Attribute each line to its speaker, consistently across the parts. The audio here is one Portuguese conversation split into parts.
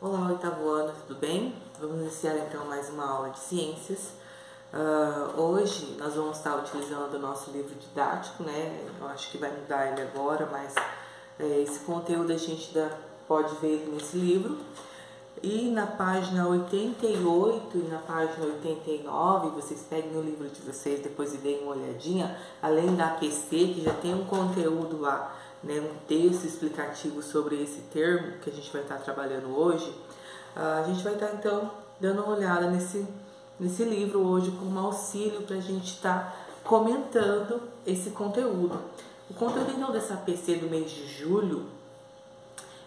Speaker 1: Olá, oitavo ano, tudo bem? Vamos iniciar então mais uma aula de ciências. Hoje nós vamos estar utilizando o nosso livro didático, né? Eu acho que vai mudar ele agora, mas esse conteúdo a gente pode ver ele nesse livro. E na página 88 e na página 89, vocês peguem o livro de vocês depois e deem uma olhadinha, além da APC, que já tem um conteúdo lá, né, um texto explicativo sobre esse termo que a gente vai estar trabalhando hoje. A gente vai estar então dando uma olhada nesse livro hoje como auxílio para a gente estar comentando esse conteúdo. O conteúdo então dessa APC do mês de julho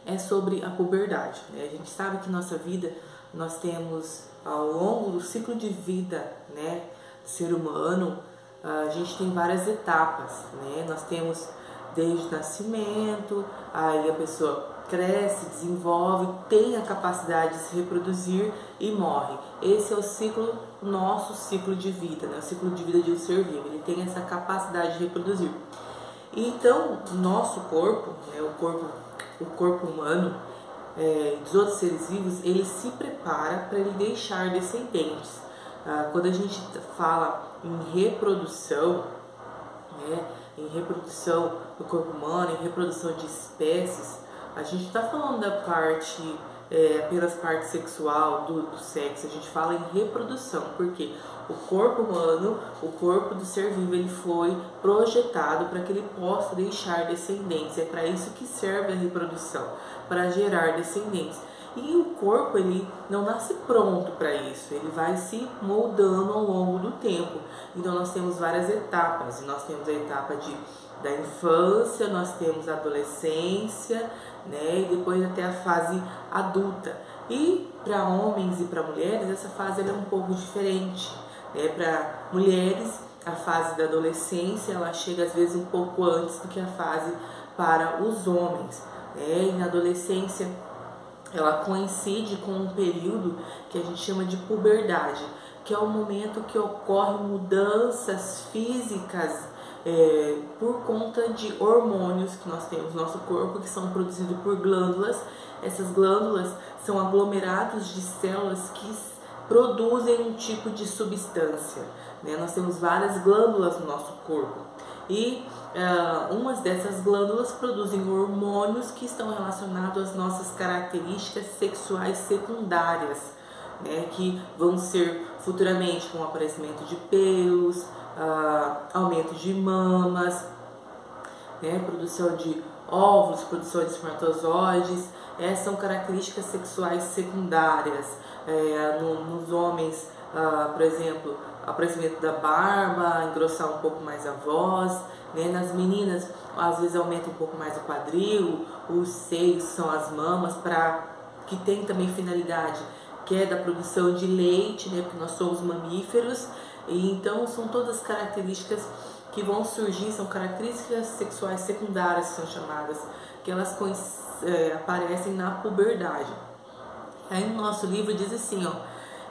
Speaker 1: é sobre a puberdade, né? A gente sabe que nossa vida, nós temos ao longo do ciclo de vida, né, do ser humano, a gente tem várias etapas, né? Nós temos desde o nascimento, aí a pessoa cresce, desenvolve, tem a capacidade de se reproduzir e morre. Esse é o ciclo, nosso ciclo de vida, né? O ciclo de vida de um ser vivo, ele tem essa capacidade de reproduzir. Então, nosso corpo, né, o corpo humano dos outros seres vivos, ele se prepara para ele deixar descendentes. Quando a gente fala em reprodução, né, em reprodução do corpo humano, em reprodução de espécies, a gente está falando da parte, apenas parte sexual do sexo, a gente fala em reprodução, porque o corpo humano, o corpo do ser vivo, ele foi projetado para que ele possa deixar descendentes. É para isso que serve a reprodução, para gerar descendentes. E o corpo, ele não nasce pronto para isso, ele vai se moldando ao longo do tempo. Então nós temos várias etapas, nós temos a etapa da infância, nós temos a adolescência, né, e depois até a fase adulta. E para homens e para mulheres, essa fase é um pouco diferente. Para mulheres, a fase da adolescência ela chega às vezes um pouco antes do que a fase para os homens. E na adolescência ela coincide com um período que a gente chama de puberdade, que é o momento que ocorrem mudanças físicas por conta de hormônios que nós temos no nosso corpo, que são produzidos por glândulas. Essas glândulas são aglomerados de células que produzem um tipo de substância, né? Nós temos várias glândulas no nosso corpo e umas dessas glândulas produzem hormônios que estão relacionados às nossas características sexuais secundárias, né? Que vão ser futuramente com o aparecimento de pelos, aumento de mamas, né? Produção de óvulos, produção de espermatozoides. Essas são características sexuais secundárias. Nos homens, por exemplo, aparecimento da barba, engrossar um pouco mais a voz, né? Nas meninas, às vezes aumenta um pouco mais o quadril, os seios, são as mamas, que tem também finalidade, que é da produção de leite, né? Porque nós somos mamíferos, e então são todas características que vão surgir, são características sexuais secundárias, que são chamadas, que elas aparecem na puberdade. Aí no nosso livro diz assim,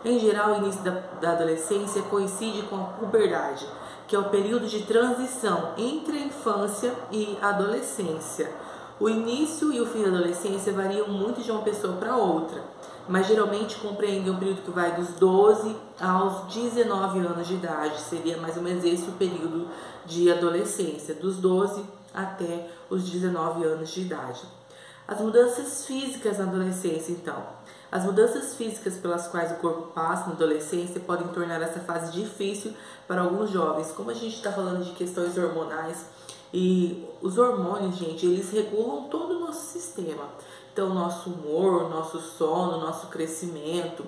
Speaker 1: em geral o início da adolescência coincide com a puberdade, que é o período de transição entre a infância e a adolescência. O início e o fim da adolescência variam muito de uma pessoa para outra, mas geralmente compreendem um período que vai dos 12 aos 19 anos de idade. Seria mais ou menos esse o período de adolescência, dos 12 até os 19 anos de idade. As mudanças físicas na adolescência, então. As mudanças físicas pelas quais o corpo passa na adolescência podem tornar essa fase difícil para alguns jovens. Como a gente está falando de questões hormonais, e os hormônios, gente, eles regulam todo o nosso sistema. Então, nosso humor, nosso sono, nosso crescimento,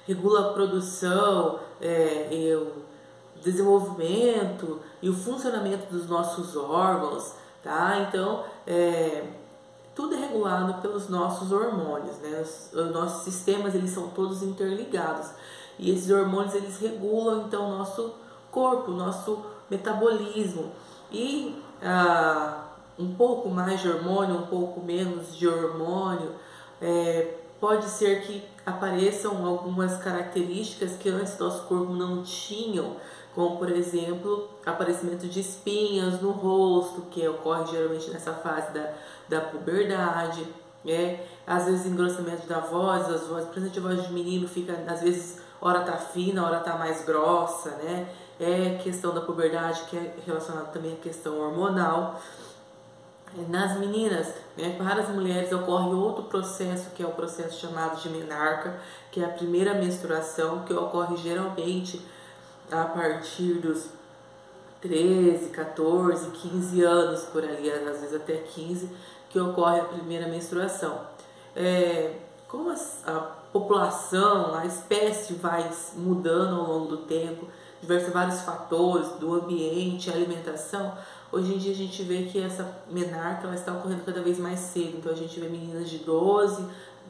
Speaker 1: regula a produção, o desenvolvimento e o funcionamento dos nossos órgãos, tá? Então, tudo é regulado pelos nossos hormônios, né? Os nossos sistemas, eles são todos interligados. E esses hormônios, eles regulam, então, o nosso corpo, o nosso metabolismo. E um pouco mais de hormônio, um pouco menos de hormônio, pode ser que apareçam algumas características que antes nosso corpo não tinham, como por exemplo, aparecimento de espinhas no rosto, que ocorre geralmente nessa fase da puberdade, às vezes engrossamento da voz, principalmente a voz de menino fica, às vezes, hora tá fina, hora tá mais grossa, né? É questão da puberdade, que é relacionada também à questão hormonal. Nas meninas, né, para as mulheres ocorre outro processo, que é o processo chamado de menarca, que é a primeira menstruação, que ocorre geralmente a partir dos 13, 14, 15 anos, por ali, às vezes até 15, que ocorre a primeira menstruação. Como a população, a espécie vai mudando ao longo do tempo, vários fatores do ambiente, alimentação, hoje em dia a gente vê que essa menarca ela está ocorrendo cada vez mais cedo. Então a gente vê meninas de 12,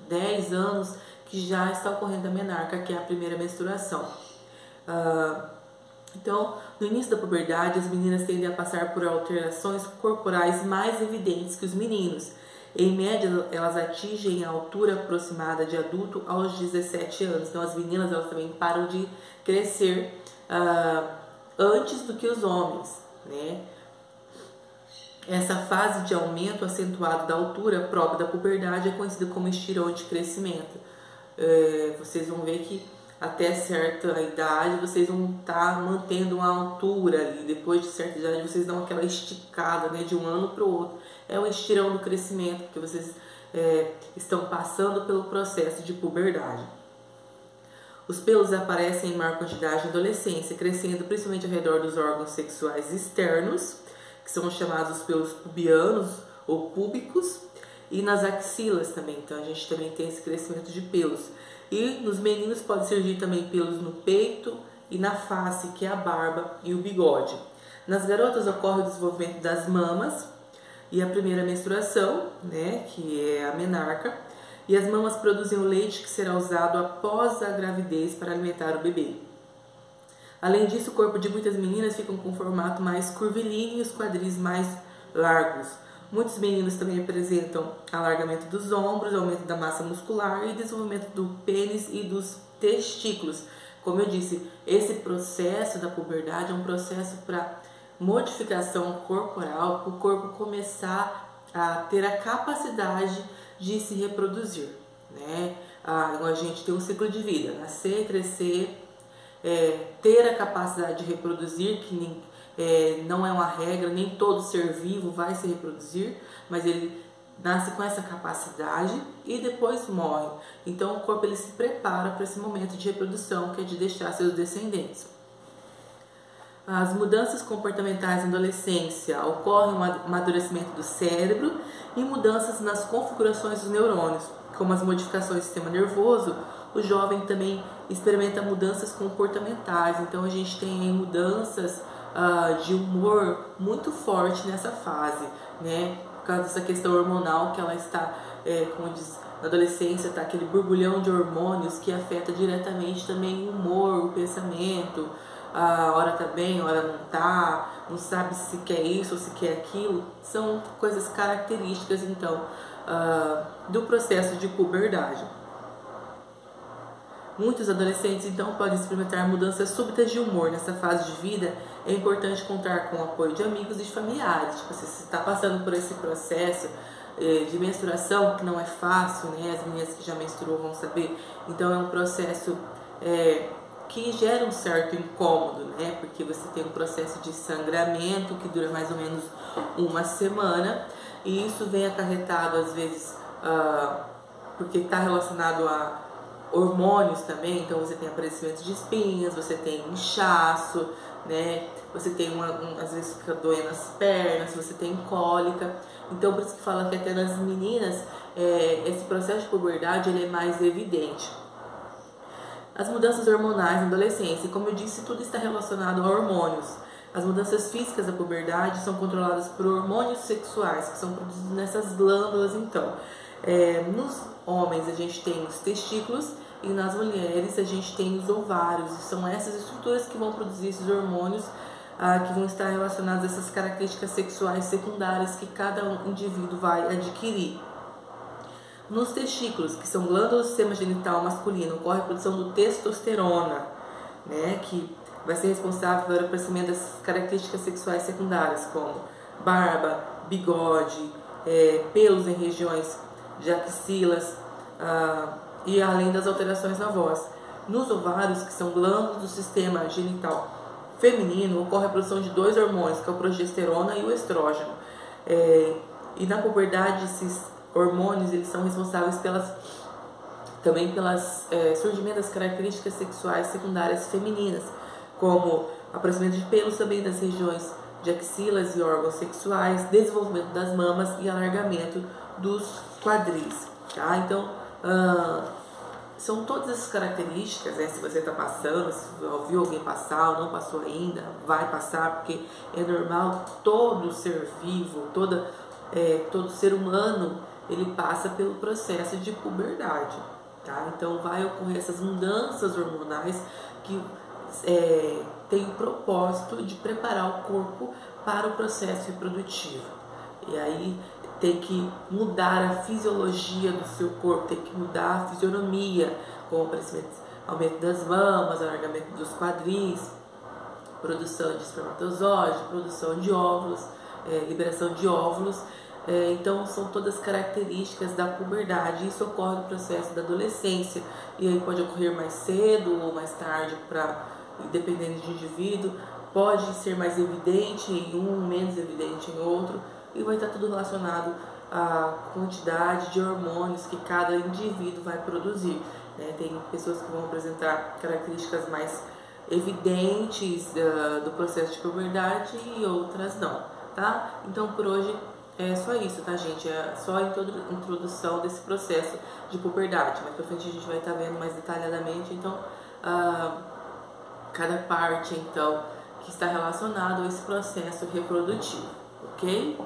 Speaker 1: 10 anos que já está ocorrendo a menarca, que é a primeira menstruação. Então, no início da puberdade, as meninas tendem a passar por alterações corporais mais evidentes que os meninos. Em média, elas atingem a altura aproximada de adulto aos 17 anos. Então, as meninas elas também param de crescer antes do que os homens, né? Essa fase de aumento acentuado da altura própria da puberdade é conhecida como estirão de crescimento. Vocês vão ver que até certa idade vocês vão estar mantendo uma altura ali. Depois de certa idade vocês dão aquela esticada, né, de um ano para o outro. É o estirão do crescimento, porque vocês estão passando pelo processo de puberdade. Os pelos aparecem em maior quantidade na adolescência, crescendo principalmente ao redor dos órgãos sexuais externos, que são chamados pelos pubianos ou púbicos, e nas axilas também. Então a gente também tem esse crescimento de pelos. E nos meninos pode surgir também pelos no peito e na face, que é a barba e o bigode. Nas garotas ocorre o desenvolvimento das mamas e a primeira menstruação, né, que é a menarca. E as mamas produzem o leite que será usado após a gravidez para alimentar o bebê. Além disso, o corpo de muitas meninas fica com um formato mais curvilíneo e os quadris mais largos. Muitos meninos também apresentam alargamento dos ombros, aumento da massa muscular e desenvolvimento do pênis e dos testículos. Como eu disse, esse processo da puberdade é um processo para modificação corporal, para o corpo começar a ter a capacidade de se reproduzir, né? A gente tem um ciclo de vida, nascer, crescer, ter a capacidade de reproduzir, que não é uma regra, nem todo ser vivo vai se reproduzir, mas ele nasce com essa capacidade e depois morre. Então o corpo ele se prepara para esse momento de reprodução, que é de deixar seus descendentes. As mudanças comportamentais na adolescência ocorrem um amadurecimento do cérebro e mudanças nas configurações dos neurônios, como as modificações do sistema nervoso. O jovem também experimenta mudanças comportamentais, então a gente tem mudanças de humor muito forte nessa fase, né? Por causa dessa questão hormonal que ela está, como diz, na adolescência está aquele borbulhão de hormônios que afeta diretamente também o humor, o pensamento. A hora tá bem, a hora não tá, não sabe se quer isso ou se quer aquilo. São coisas características, então, do processo de puberdade. Muitos adolescentes, então, podem experimentar mudanças súbitas de humor. Nessa fase de vida, é importante contar com o apoio de amigos e de familiares. Tipo, se você está passando por esse processo de menstruação, que não é fácil, né? As meninas que já menstruam vão saber. Então, é um processo que gera um certo incômodo, né? Porque você tem um processo de sangramento que dura mais ou menos uma semana. E isso vem acarretado, às vezes, porque está relacionado a hormônios também, então você tem aparecimento de espinhas, você tem inchaço, né? Você tem às vezes fica doendo as pernas, você tem cólica. Então por isso que fala que até nas meninas esse processo de puberdade ele é mais evidente. As mudanças hormonais na adolescência, como eu disse, tudo está relacionado a hormônios. As mudanças físicas da puberdade são controladas por hormônios sexuais, que são produzidos nessas glândulas, então. Nos homens a gente tem os testículos e nas mulheres a gente tem os ovários. E são essas estruturas que vão produzir esses hormônios que vão estar relacionados a essas características sexuais secundárias que cada indivíduo vai adquirir. Nos testículos, que são glândulas do sistema genital masculino, ocorre a produção do testosterona, né, que vai ser responsável pelo aparecimento dessas características sexuais secundárias, como barba, bigode, pelos em regiões de axilas, e além das alterações na voz. Nos ovários, que são glândulas do sistema genital feminino, ocorre a produção de dois hormônios, que é a progesterona e o estrógeno. E na puberdade, esses hormônios eles são responsáveis também pelas surgimento das características sexuais secundárias femininas, como aparecimento de pelos também das regiões de axilas e órgãos sexuais, desenvolvimento das mamas e alargamento dos quadris. Tá? Então, são todas essas características, né? Se você está passando, se ouviu alguém passar ou não passou ainda, vai passar, porque é normal, todo ser vivo, todo ser humano, ele passa pelo processo de puberdade. Tá? Então vai ocorrer essas mudanças hormonais que tem o propósito de preparar o corpo para o processo reprodutivo. E aí tem que mudar a fisiologia do seu corpo, tem que mudar a fisionomia, como aumento das mamas, alargamento dos quadris, produção de espermatozoide, produção de óvulos, liberação de óvulos. Então são todas características da puberdade. Isso ocorre no processo da adolescência e aí pode ocorrer mais cedo ou mais tarde, dependendo de indivíduo. Pode ser mais evidente em um, menos evidente em outro, e vai estar tudo relacionado à quantidade de hormônios que cada indivíduo vai produzir. Tem pessoas que vão apresentar características mais evidentes do processo de puberdade e outras não, tá? Então por hoje é só isso, tá, gente? É só a introdução desse processo de puberdade. Mais pra frente a gente vai estar vendo mais detalhadamente, então, cada parte, então, que está relacionado a esse processo reprodutivo, ok?